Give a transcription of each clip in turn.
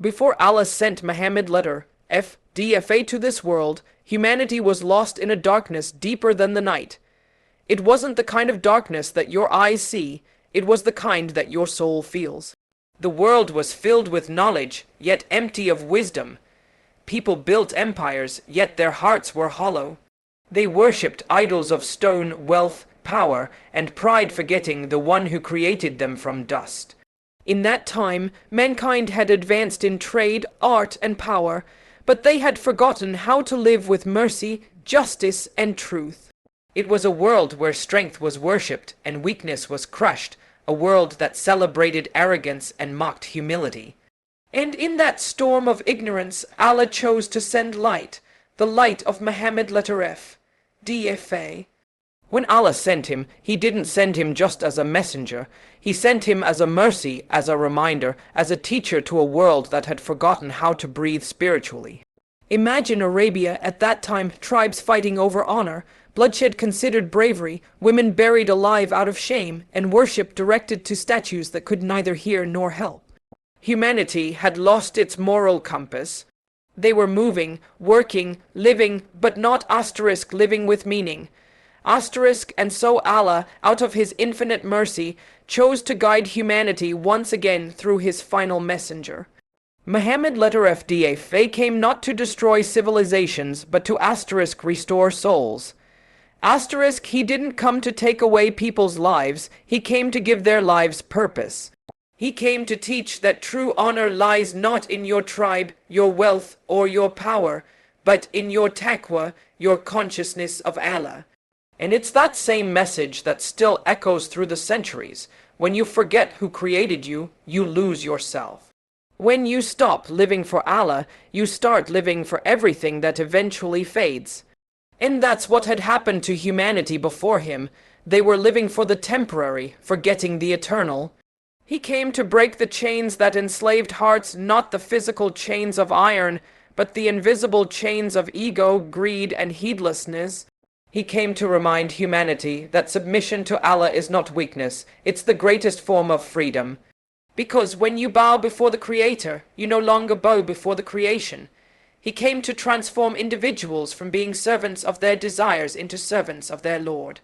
Before Allah sent Muhammad letter FDFA to this world, humanity was lost in a darkness deeper than the night. It wasn't the kind of darkness that your eyes see, it was the kind that your soul feels. The world was filled with knowledge, yet empty of wisdom. People built empires, yet their hearts were hollow. They worshipped idols of stone, wealth, power, and pride, forgetting the one who created them from dust. In that time, mankind had advanced in trade, art, and power, but they had forgotten how to live with mercy, justice, and truth. It was a world where strength was worshipped and weakness was crushed, a world that celebrated arrogance and mocked humility. And in that storm of ignorance, Allah chose to send light, the light of Muhammad letter F, DFA. When Allah sent him, He didn't send him just as a messenger. He sent him as a mercy, as a reminder, as a teacher to a world that had forgotten how to breathe spiritually. Imagine Arabia at that time, tribes fighting over honor, bloodshed considered bravery, women buried alive out of shame, and worship directed to statues that could neither hear nor help. Humanity had lost its moral compass. They were moving, working, living, but not living with meaning. And so Allah, out of His infinite mercy, chose to guide humanity once again through His final messenger. Muhammad letter FDFA came not to destroy civilizations, but to restore souls. He didn't come to take away people's lives, He came to give their lives purpose. He came to teach that true honor lies not in your tribe, your wealth, or your power, but in your taqwa, your consciousness of Allah. And it's that same message that still echoes through the centuries. When you forget who created you, you lose yourself. When you stop living for Allah, you start living for everything that eventually fades. And that's what had happened to humanity before Him. They were living for the temporary, forgetting the eternal. He came to break the chains that enslaved hearts, not the physical chains of iron, but the invisible chains of ego, greed, and heedlessness. He came to remind humanity that submission to Allah is not weakness, it's the greatest form of freedom. Because when you bow before the Creator, you no longer bow before the creation. He came to transform individuals from being servants of their desires into servants of their Lord.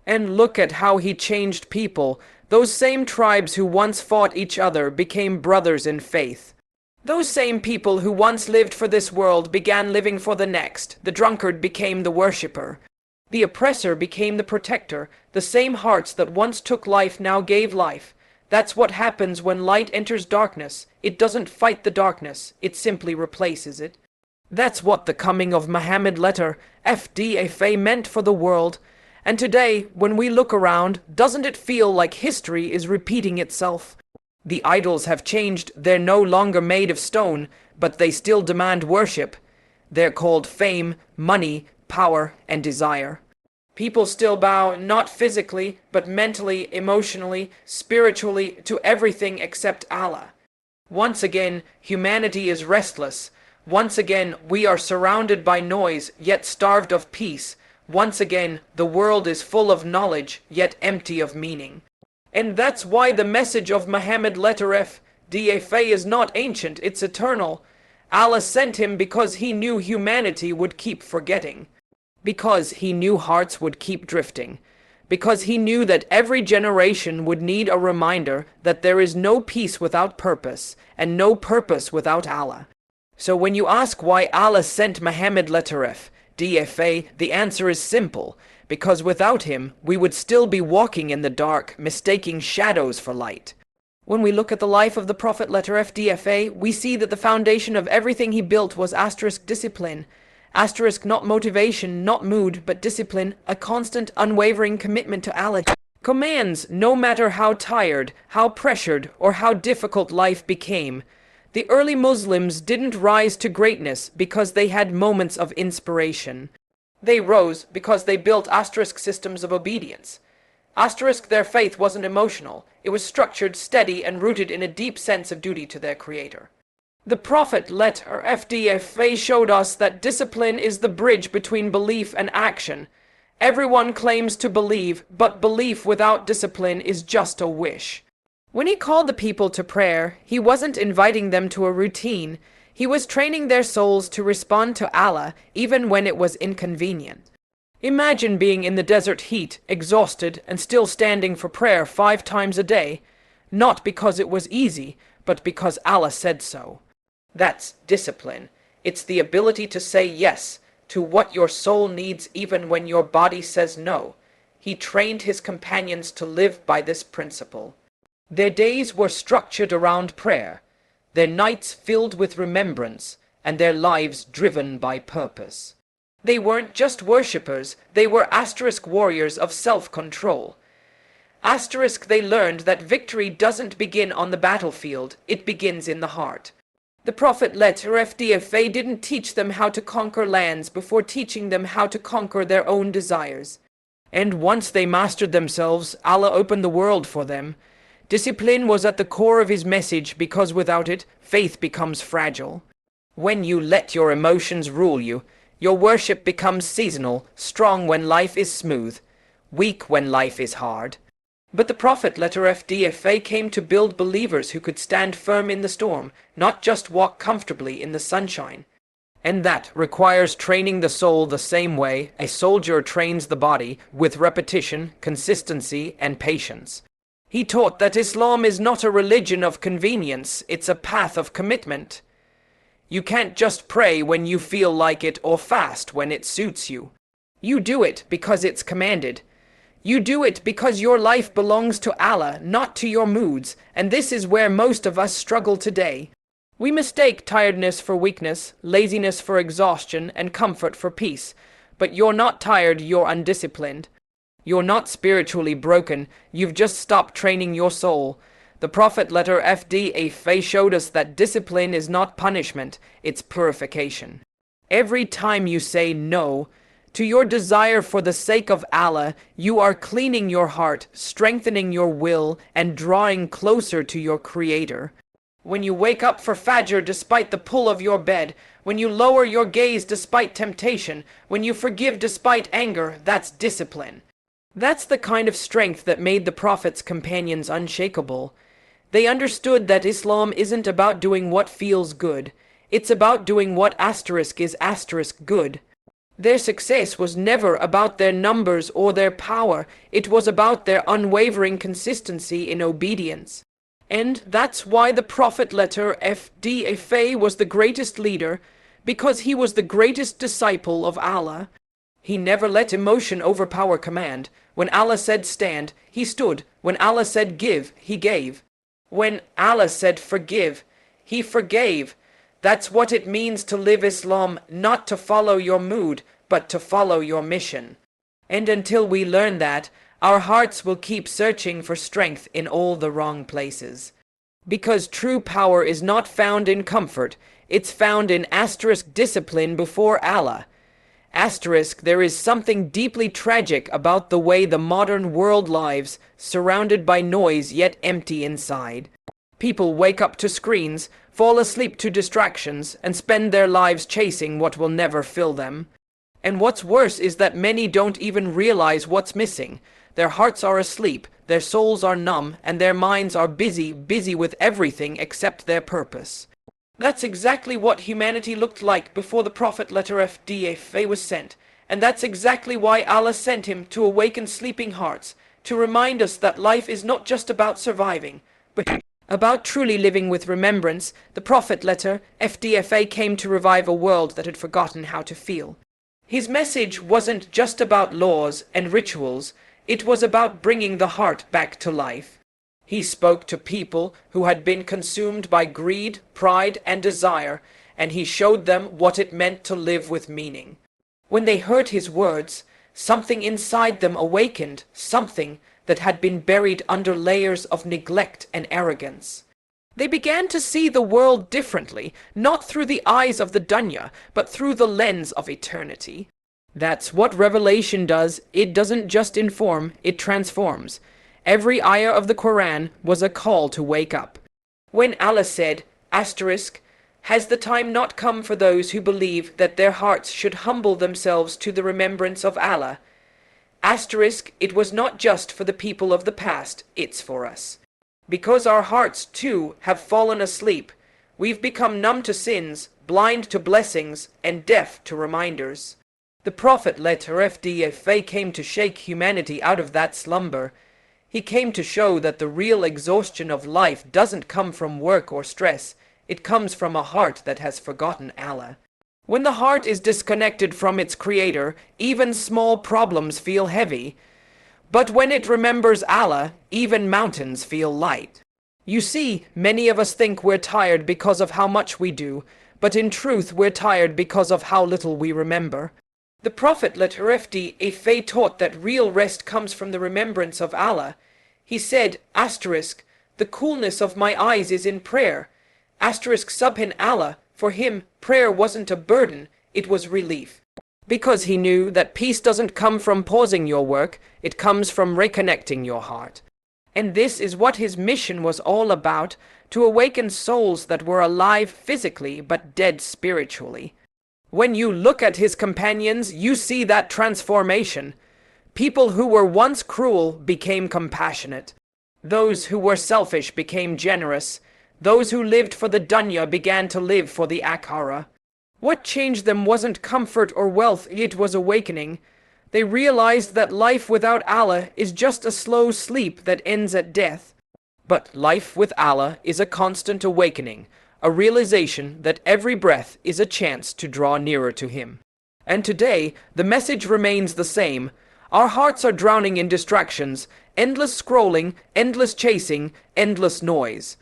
And look at how He changed people. Those same tribes who once fought each other became brothers in faith. Those same people who once lived for this world began living for the next. The drunkard became the worshipper. The oppressor became the protector. The same hearts that once took life now gave life. That's what happens when light enters darkness. It doesn't fight the darkness, it simply replaces it. That's what the coming of Muhammad letter FDFA meant for the world. And today, when we look around, doesn't it feel like history is repeating itself? The idols have changed. They're no longer made of stone, but they still demand worship. They're called fame, money, power, and desire. People still bow, not physically, but mentally, emotionally, spiritually, to everything except Allah. Once again, humanity is restless. Once again, we are surrounded by noise, yet starved of peace. Once again, the world is full of knowledge, yet empty of meaning. And that's why the message of Muhammad letter FDFA is not ancient, it's eternal. Allah sent him because He knew humanity would keep forgetting. Because He knew hearts would keep drifting. Because He knew that every generation would need a reminder that there is no peace without purpose, and no purpose without Allah. So when you ask why Allah sent Muhammad letter FDFA, the answer is simple. Because without Him, we would still be walking in the dark, mistaking shadows for light. When we look at the life of the Prophet letter FDFA, we see that the foundation of everything he built was discipline. Not motivation, not mood, but discipline, a constant, unwavering commitment to Allah. Commands, no matter how tired, how pressured, or how difficult life became. The early Muslims didn't rise to greatness because they had moments of inspiration. They rose because they built systems of obedience. Their faith wasn't emotional. It was structured, steady, and rooted in a deep sense of duty to their Creator. The Prophet letter FDFA showed us that discipline is the bridge between belief and action. Everyone claims to believe, but belief without discipline is just a wish. When he called the people to prayer, he wasn't inviting them to a routine. He was training their souls to respond to Allah even when it was inconvenient. Imagine being in the desert heat, exhausted, and still standing for prayer 5 times a day, not because it was easy, but because Allah said so. That's discipline. It's the ability to say yes to what your soul needs even when your body says no. He trained his companions to live by this principle. Their days were structured around prayer, their nights filled with remembrance, and their lives driven by purpose. They weren't just worshippers, they were asterisk warriors of self-control. Asterisk, they learned that victory doesn't begin on the battlefield, it begins in the heart. The Prophet FDFA didn't teach them how to conquer lands before teaching them how to conquer their own desires. And once they mastered themselves, Allah opened the world for them. Discipline was at the core of his message because without it, faith becomes fragile. When you let your emotions rule you, your worship becomes seasonal, strong when life is smooth, weak when life is hard. But the Prophet FDFA came to build believers who could stand firm in the storm, not just walk comfortably in the sunshine. And that requires training the soul the same way a soldier trains the body, with repetition, consistency, and patience. He taught that Islam is not a religion of convenience, it's a path of commitment. You can't just pray when you feel like it or fast when it suits you. You do it because it's commanded. You do it because your life belongs to Allah, not to your moods, and this is where most of us struggle today. We mistake tiredness for weakness, laziness for exhaustion, and comfort for peace. But you're not tired, you're undisciplined. You're not spiritually broken, you've just stopped training your soul. The Prophet FDFA showed us that discipline is not punishment, it's purification. Every time you say no to your desire for the sake of Allah, you are cleaning your heart, strengthening your will, and drawing closer to your Creator. When you wake up for Fajr despite the pull of your bed, when you lower your gaze despite temptation, when you forgive despite anger, that's discipline. That's the kind of strength that made the Prophet's companions unshakable. They understood that Islam isn't about doing what feels good. It's about doing what is good. Their success was never about their numbers or their power. It was about their unwavering consistency in obedience. And that's why the Prophet FDFA was the greatest leader, because he was the greatest disciple of Allah. He never let emotion overpower command. When Allah said stand, he stood. When Allah said give, he gave. When Allah said forgive, he forgave. That's what it means to live Islam, not to follow your mood, but to follow your mission. And until we learn that, our hearts will keep searching for strength in all the wrong places. Because true power is not found in comfort, it's found in discipline before Allah. There is something deeply tragic about the way the modern world lives, surrounded by noise yet empty inside. People wake up to screens, fall asleep to distractions, and spend their lives chasing what will never fill them. And what's worse is that many don't even realize what's missing. Their hearts are asleep, their souls are numb, and their minds are busy with everything except their purpose. That's exactly what humanity looked like before the Prophet FDFA was sent, and that's exactly why Allah sent him to awaken sleeping hearts, to remind us that life is not just about surviving, but about truly living with remembrance. The Prophet FDFA came to revive a world that had forgotten how to feel. His message wasn't just about laws and rituals, it was about bringing the heart back to life. He spoke to people who had been consumed by greed, pride, and desire, and he showed them what it meant to live with meaning. When they heard his words, something inside them awakened, something that had been buried under layers of neglect and arrogance. They began to see the world differently, not through the eyes of the dunya, but through the lens of eternity. That's what revelation does. It doesn't just inform, it transforms. Every ayah of the Quran was a call to wake up. When Allah said, has the time not come for those who believe that their hearts should humble themselves to the remembrance of Allah? It was not just for the people of the past, it's for us. Because our hearts, too, have fallen asleep. We've become numb to sins, blind to blessings, and deaf to reminders. The prophet Prophethood came to shake humanity out of that slumber. He came to show that the real exhaustion of life doesn't come from work or stress. It comes from a heart that has forgotten Allah. When the heart is disconnected from its creator, even small problems feel heavy. But when it remembers Allah, even mountains feel light. You see, many of us think we're tired because of how much we do, but in truth we're tired because of how little we remember. The Prophet Prophethood taught that real rest comes from the remembrance of Allah. He said, "The coolness of my eyes is in prayer." Subhan Allah, for him, prayer wasn't a burden, it was relief. Because he knew that peace doesn't come from pausing your work, it comes from reconnecting your heart. And this is what his mission was all about, to awaken souls that were alive physically but dead spiritually. When you look at his companions, you see that transformation. People who were once cruel became compassionate. Those who were selfish became generous. Those who lived for the dunya began to live for the akhirah. What changed them wasn't comfort or wealth, it was awakening. They realized that life without Allah is just a slow sleep that ends at death. But life with Allah is a constant awakening, a realization that every breath is a chance to draw nearer to Him. And today, the message remains the same. Our hearts are drowning in distractions, endless scrolling, endless chasing, endless noise.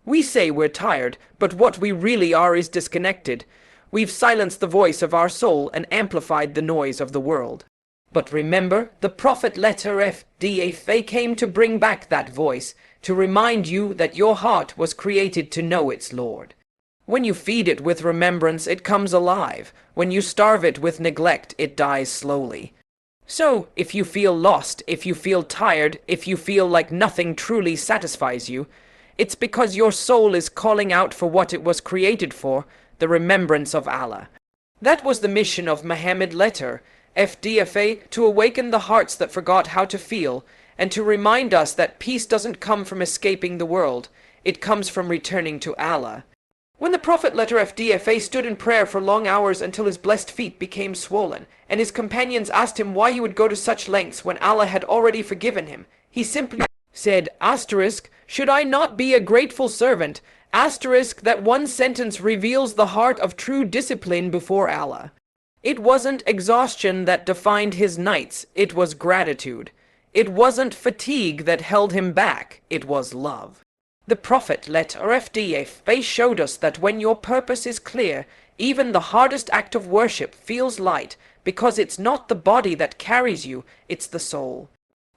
We say we're tired, but what we really are is disconnected. We've silenced the voice of our soul and amplified the noise of the world. But remember, the Prophet Prophethood came to bring back that voice, to remind you that your heart was created to know its Lord. When you feed it with remembrance, it comes alive. When you starve it with neglect, it dies slowly. So, if you feel lost, if you feel tired, if you feel like nothing truly satisfies you, it's because your soul is calling out for what it was created for, the remembrance of Allah. That was the mission of Muhammad Prophethood, to awaken the hearts that forgot how to feel, and to remind us that peace doesn't come from escaping the world, it comes from returning to Allah. When the Prophet Prophethood stood in prayer for long hours until his blessed feet became swollen, and his companions asked him why he would go to such lengths when Allah had already forgiven him, he simply said, "Should I not be a grateful servant?" That one sentence reveals the heart of true discipline before Allah. It wasn't exhaustion that defined his nights, it was gratitude. It wasn't fatigue that held him back, it was love. The Prophet Prophethood showed us that when your purpose is clear, even the hardest act of worship feels light, because it's not the body that carries you, it's the soul.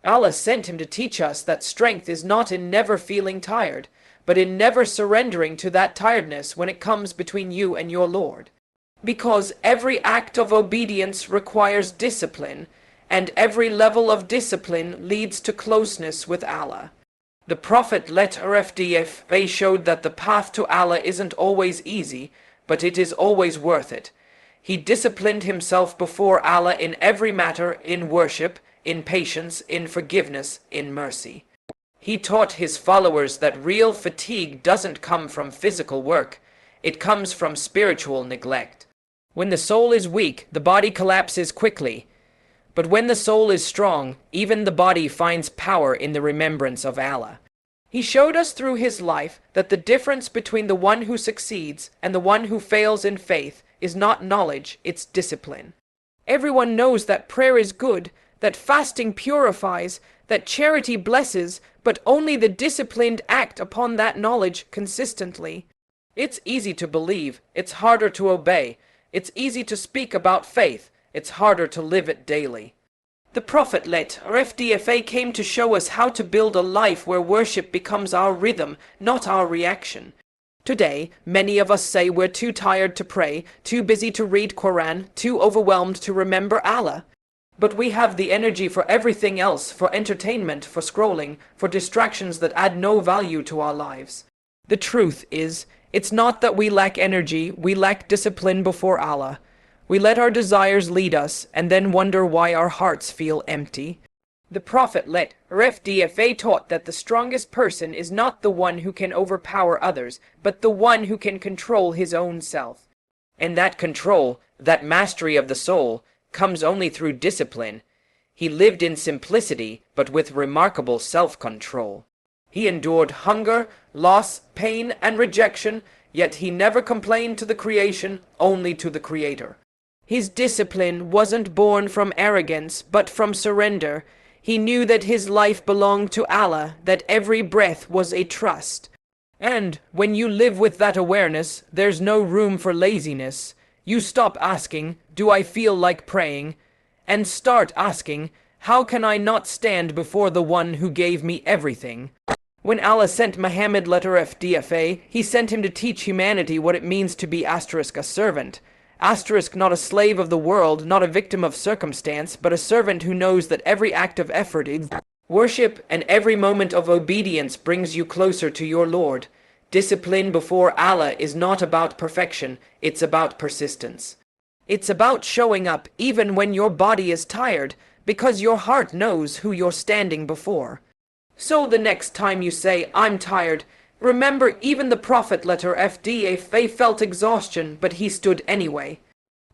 Allah sent him to teach us that strength is not in never feeling tired, but in never surrendering to that tiredness when it comes between you and your Lord. Because every act of obedience requires discipline, and every level of discipline leads to closeness with Allah. The Prophet Prophethood showed that the path to Allah isn't always easy, but it is always worth it. He disciplined himself before Allah in every matter, in worship, in patience, in forgiveness, in mercy. He taught his followers that real fatigue doesn't come from physical work, it comes from spiritual neglect. When the soul is weak, the body collapses quickly. But when the soul is strong, even the body finds power in the remembrance of Allah. He showed us through his life that the difference between the one who succeeds and the one who fails in faith is not knowledge, it's discipline. Everyone knows that prayer is good, that fasting purifies, that charity blesses, but only the disciplined act upon that knowledge consistently. It's easy to believe, it's harder to obey. It's easy to speak about faith, it's harder to live it daily. The Prophet Prophethood came to show us how to build a life where worship becomes our rhythm, not our reaction. Today, many of us say we're too tired to pray, too busy to read Quran, too overwhelmed to remember Allah. But we have the energy for everything else, for entertainment, for scrolling, for distractions that add no value to our lives. The truth is, it's not that we lack energy, we lack discipline before Allah. We let our desires lead us and then wonder why our hearts feel empty. The Prophet FDFA taught that the strongest person is not the one who can overpower others, but the one who can control his own self. And that control, that mastery of the soul, comes only through discipline. He lived in simplicity, but with remarkable self-control. He endured hunger, loss, pain, and rejection, yet he never complained to the creation, only to the Creator. His discipline wasn't born from arrogance, but from surrender. He knew that his life belonged to Allah, that every breath was a trust. And when you live with that awareness, there's no room for laziness. You stop asking, "Do I feel like praying?" and start asking, "How can I not stand before the one who gave me everything?" When Allah sent Muhammad FDFA, he sent him to teach humanity what it means to be a servant. Not a slave of the world, not a victim of circumstance, but a servant who knows that every act of effort is worship and every moment of obedience brings you closer to your Lord. Discipline before Allah is not about perfection, it's about persistence. It's about showing up even when your body is tired, because your heart knows who you're standing before. So the next time you say, "I'm tired," remember even the Prophet FDFA felt exhaustion, but he stood anyway.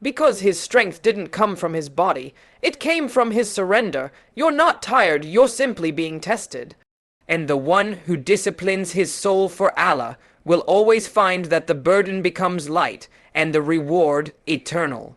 Because his strength didn't come from his body, it came from his surrender. You're not tired, you're simply being tested. And the one who disciplines his soul for Allah will always find that the burden becomes light and the reward eternal.